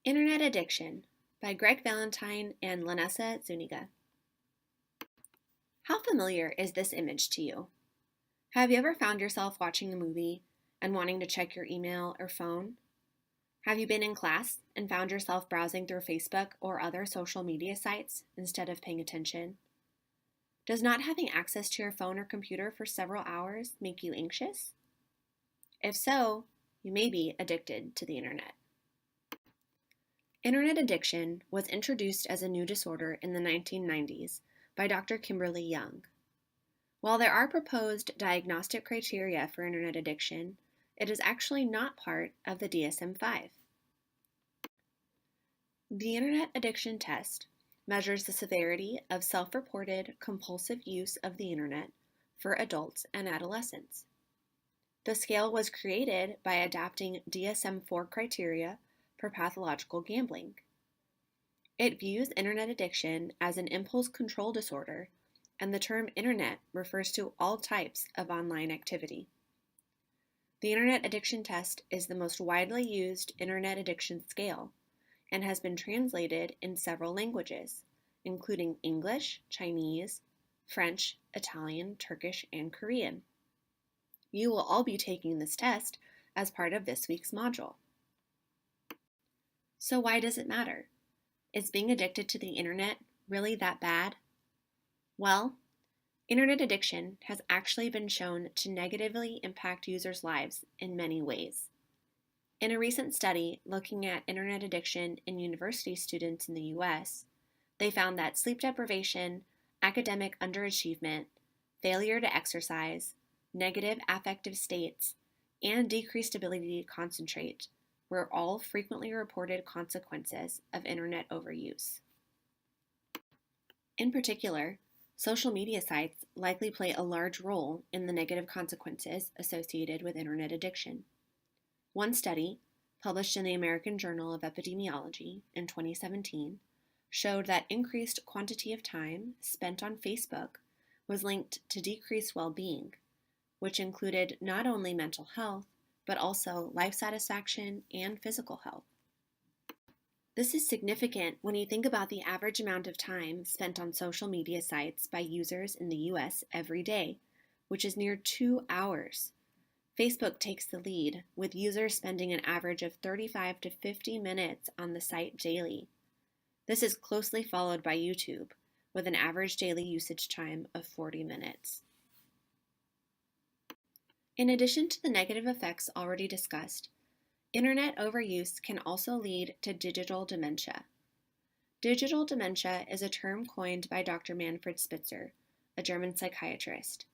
Internet Addiction by Greg Valentine and Linessa Zuniga. How familiar is this image to you? Have you ever found yourself watching a movie and wanting to check your email or phone? Have you been in class and found yourself browsing through Facebook or other social media sites instead of paying attention? Does not having access to your phone or computer for several hours make you anxious? If so, you may be addicted to the internet. Internet addiction was introduced as a new disorder in the 1990s by Dr. Kimberly Young. While there are proposed diagnostic criteria for internet addiction, it is actually not part of the DSM-5. The Internet Addiction Test measures the severity of self-reported compulsive use of the internet for adults and adolescents. The scale was created by adapting DSM-4 criteria for pathological gambling. It views internet addiction as an impulse control disorder, and the term internet refers to all types of online activity. The Internet Addiction Test is the most widely used internet addiction scale and has been translated in several languages, including English, Chinese, French, Italian, Turkish, and Korean. You will all be taking this test as part of this week's module. So why does it matter? Is being addicted to the internet really that bad? Well, internet addiction has actually been shown to negatively impact users' lives in many ways. In a recent study looking at internet addiction in university students in the US, they found that sleep deprivation, academic underachievement, failure to exercise, negative affective states, and decreased ability to concentrate were all frequently reported consequences of internet overuse. In particular, social media sites likely play a large role in the negative consequences associated with internet addiction. One study, published in the American Journal of Epidemiology in 2017, showed that increased quantity of time spent on Facebook was linked to decreased well-being, which included not only mental health, but also life satisfaction and physical health. This is significant when you think about the average amount of time spent on social media sites by users in the US every day, which is near 2 hours. Facebook takes the lead, with users spending an average of 35 to 50 minutes on the site daily. This is closely followed by YouTube, with an average daily usage time of 40 minutes. In addition to the negative effects already discussed, internet overuse can also lead to digital dementia. Digital dementia is a term coined by Dr. Manfred Spitzer, a German psychiatrist.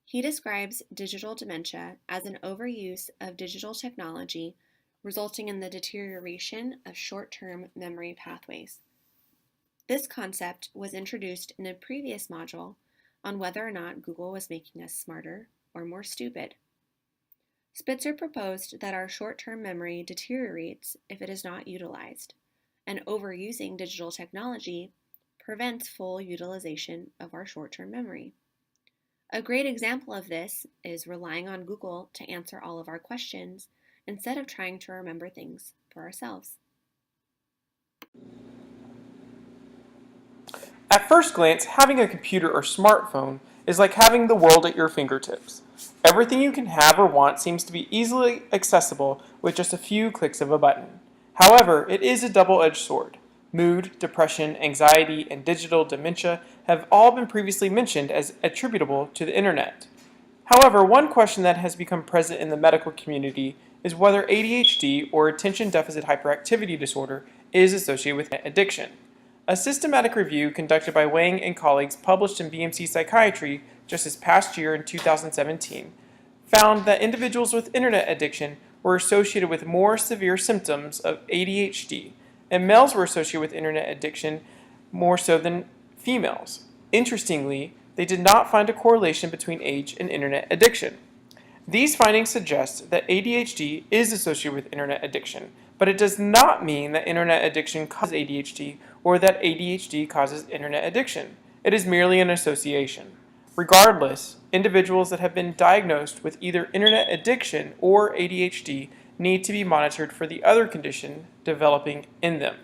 He describes digital dementia as an overuse of digital technology resulting in the deterioration of short-term memory pathways. This concept was introduced in a previous module on whether or not Google was making us smarter or more stupid. Spitzer proposed that our short-term memory deteriorates if it is not utilized, and overusing digital technology prevents full utilization of our short-term memory. A great example of this is relying on Google to answer all of our questions instead of trying to remember things for ourselves. At first glance, having a computer or smartphone is like having the world at your fingertips. Everything you can have or want seems to be easily accessible with just a few clicks of a button. However, it is a double-edged sword. Mood, depression, anxiety, and digital dementia have all been previously mentioned as attributable to the internet. However, one question that has become present in the medical community is whether ADHD, or attention deficit hyperactivity disorder, is associated with addiction. A systematic review conducted by Wang and colleagues published in BMC Psychiatry just this past year in 2017 found that individuals with internet addiction were associated with more severe symptoms of ADHD, and males were associated with internet addiction more so than females. Interestingly, they did not find a correlation between age and internet addiction. These findings suggest that ADHD is associated with internet addiction, but it does not mean that internet addiction causes ADHD or that ADHD causes internet addiction. It is merely an association. Regardless, individuals that have been diagnosed with either internet addiction or ADHD need to be monitored for the other condition developing in them.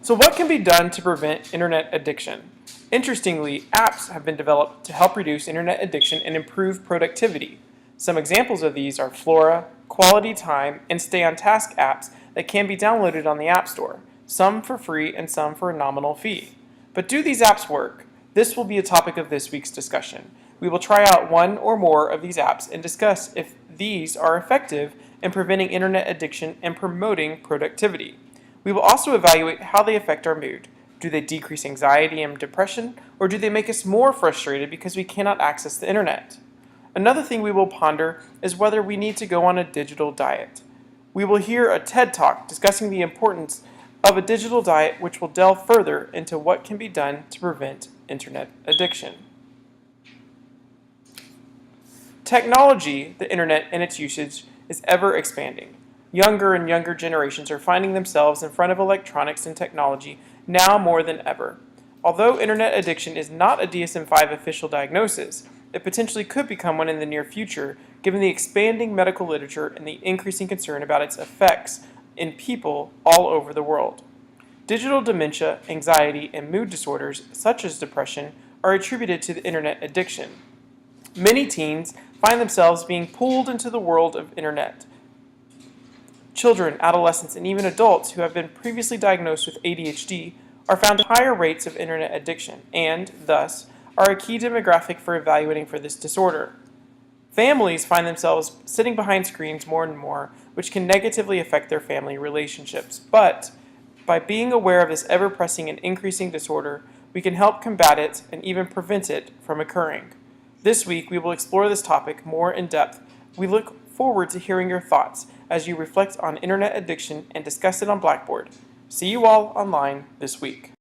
So what can be done to prevent internet addiction? Interestingly, apps have been developed to help reduce internet addiction and improve productivity. Some examples of these are Flora, Quality Time, and Stay on Task apps that can be downloaded on the App Store, some for free and some for a nominal fee. But do these apps work? This will be a topic of this week's discussion. We will try out one or more of these apps and discuss if these are effective in preventing internet addiction and promoting productivity. We will also evaluate how they affect our mood. Do they decrease anxiety and depression, or do they make us more frustrated because we cannot access the internet? Another thing we will ponder is whether we need to go on a digital diet. We will hear a TED Talk discussing the importance of a digital diet, which will delve further into what can be done to prevent internet addiction. Technology, the internet, and its usage is ever expanding. Younger and younger generations are finding themselves in front of electronics and technology now more than ever. Although internet addiction is not a DSM-5 official diagnosis, it potentially could become one in the near future, given the expanding medical literature and the increasing concern about its effects in people all over the world. Digital dementia, anxiety, and mood disorders, such as depression, are attributed to the internet addiction. Many teens find themselves being pulled into the world of internet. Children, adolescents, and even adults who have been previously diagnosed with ADHD are found at higher rates of internet addiction and, thus, are a key demographic for evaluating for this disorder. Families find themselves sitting behind screens more and more, which can negatively affect their family relationships. But by being aware of this ever-pressing and increasing disorder, we can help combat it and even prevent it from occurring. This week, we will explore this topic more in depth. We look forward to hearing your thoughts as you reflect on internet addiction and discuss it on Blackboard. See you all online this week.